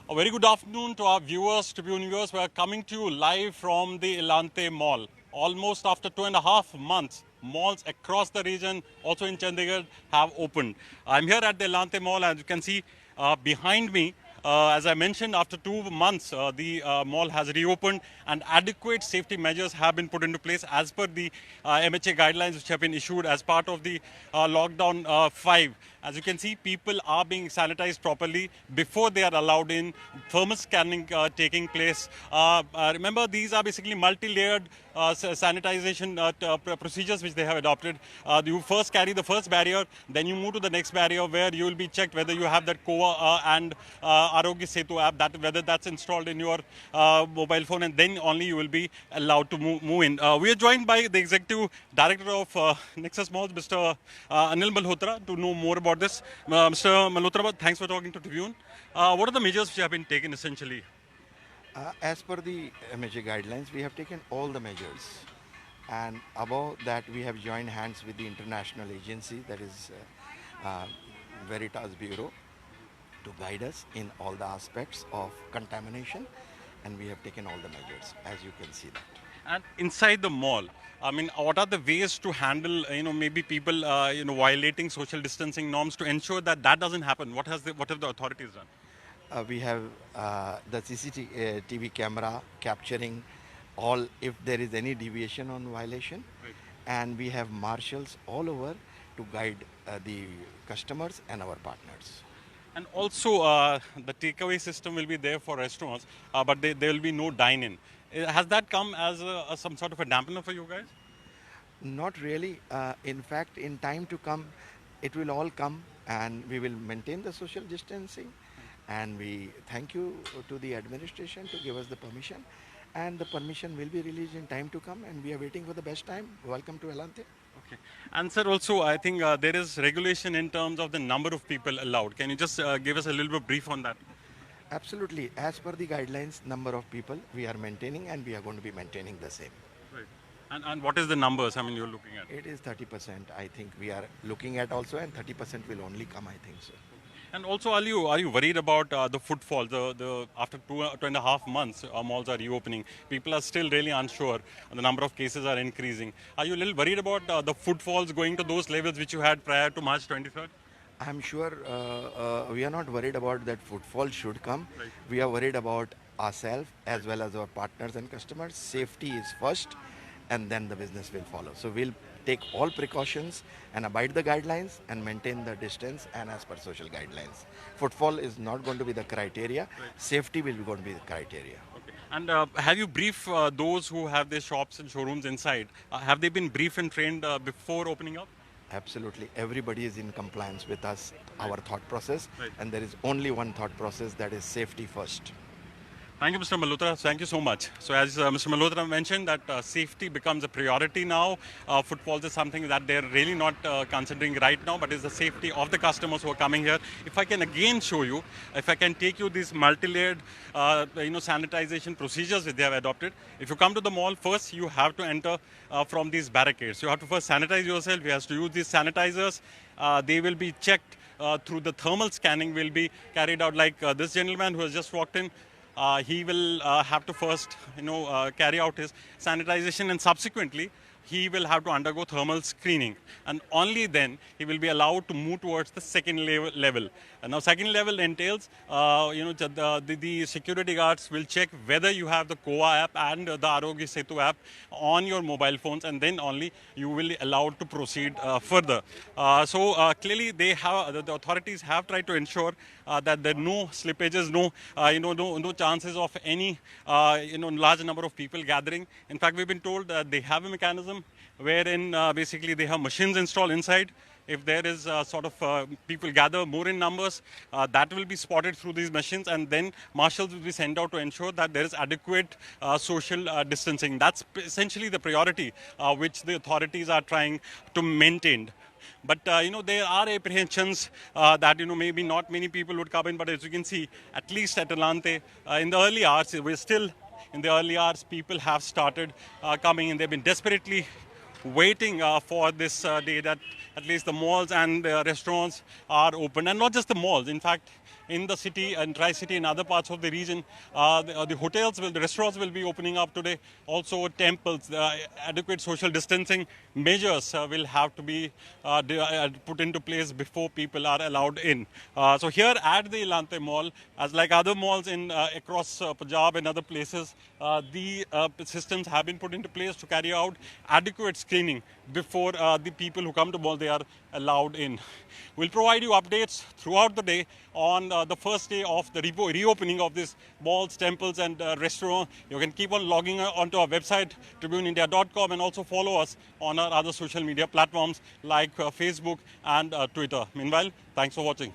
A very good afternoon to our viewers, Tribune viewers. We are coming to you live from the Elante Mall. Almost after 2.5 months, malls across the region, also in Chandigarh, have opened. I'm here at the Elante Mall, as you can see behind me. As I mentioned, after 2 months, the mall has reopened and adequate safety measures have been put into place as per the MHA guidelines which have been issued as part of the lockdown 5. As you can see, people are being sanitized properly before they are allowed in. Thermal scanning taking place. Remember, these are basically multi-layered sanitization procedures which they have adopted. You first carry the first barrier, then you move to the next barrier where you will be checked whether you have that COA and Arogya Setu app, whether that's installed in your mobile phone, and then only you will be allowed to move in. We are joined by the Executive Director of Nexus Malls, Mr. Anil Malhotra, to know more about this. Mr. Malhotra, thanks for talking to Tribune. What are the measures which have been taken essentially? As per the MHA guidelines, we have taken all the measures. And above that, we have joined hands with the international agency, that is Veritas Bureau, to guide us in all the aspects of contamination. And we have taken all the measures, as you can see that. And inside the mall, I mean, what are the ways to handle, maybe people, violating social distancing norms to ensure that that doesn't happen? What have the authorities done? We have the CCTV camera capturing all if there is any deviation on violation. Right. And we have marshals all over to guide the customers and our partners. And also, the takeaway system will be there for restaurants, but there will be no dine-in. Has that come as some sort of a dampener for you guys? Not really. In fact, in time to come, it will all come and we will maintain the social distancing. And we thank you to the administration to give us the permission. And the permission will be released in time to come, and we are waiting for the best time. Welcome to Elante. Okay. And sir, also, I think there is regulation in terms of the number of people allowed. Can you just give us a little bit brief on that? Absolutely. As per the guidelines, number of people we are maintaining, and we are going to be maintaining the same. Right. And what is the numbers, I mean, you're looking at? It is 30%, I think we are looking at also, and 30% will only come, I think so. And also, are you worried about the footfall? After 2.5 months, malls are reopening. People are still really unsure. The number of cases are increasing. Are you a little worried about the footfalls going to those levels which you had prior to March 23rd? I'm sure we are not worried about that footfall should come. Right. We are worried about ourselves as well as our partners and customers. Safety is first, and then the business will follow. So we'll take all precautions and abide the guidelines and maintain the distance and as per social guidelines. Footfall is not going to be the criteria. Right. Safety will be going to be the criteria. Okay. And have you briefed those who have their shops and showrooms inside? Have they been briefed and trained before opening up? Absolutely. Everybody is in compliance with us, our thought process. Right. And there is only one thought process, that is safety first. Thank you, Mr. Malhotra. Thank you so much. So as Mr. Malhotra mentioned, that safety becomes a priority now. Footfalls is something that they're really not considering right now, but it's the safety of the customers who are coming here. If I can again show you, if I can take you these multi-layered, sanitization procedures that they have adopted. If you come to the mall, first you have to enter from these barricades. You have to first sanitize yourself. You have to use these sanitizers. They will be checked through the thermal scanning will be carried out, like this gentleman who has just walked in. He will have to first, carry out his sanitization, and subsequently he will have to undergo thermal screening, and only then he will be allowed to move towards the second level. And now second level entails, the security guards will check whether you have the COA app and the Arogya Setu app on your mobile phones, and then only you will be allowed to proceed further. So clearly the authorities have tried to ensure that there are no slippages, no chances of any, large number of people gathering. In fact, we've been told that they have a mechanism wherein basically they have machines installed inside. If there is people gather more in numbers, that will be spotted through these machines, and then marshals will be sent out to ensure that there is adequate social distancing. That's essentially the priority which the authorities are trying to maintain. But, there are apprehensions that, maybe not many people would come in, but as you can see, at least at Elante, in the early hours, we're still in the early hours, people have started coming in. They've been desperately waiting for this day that at least the malls and the restaurants are open. And not just the malls. In fact, in the city and Tri-City and other parts of the region. The hotels, the restaurants will be opening up today. Also temples, adequate social distancing measures will have to be put into place before people are allowed in. So here at the Elante Mall, as like other malls in across Punjab and other places, the systems have been put into place to carry out adequate screening before the people who come to mall they are allowed in. We'll provide you updates throughout the day on the first day of the reopening of these malls, temples and restaurants. You can keep on logging onto our website tribuneindia.com and also follow us on our other social media platforms like Facebook and Twitter. Meanwhile, thanks for watching.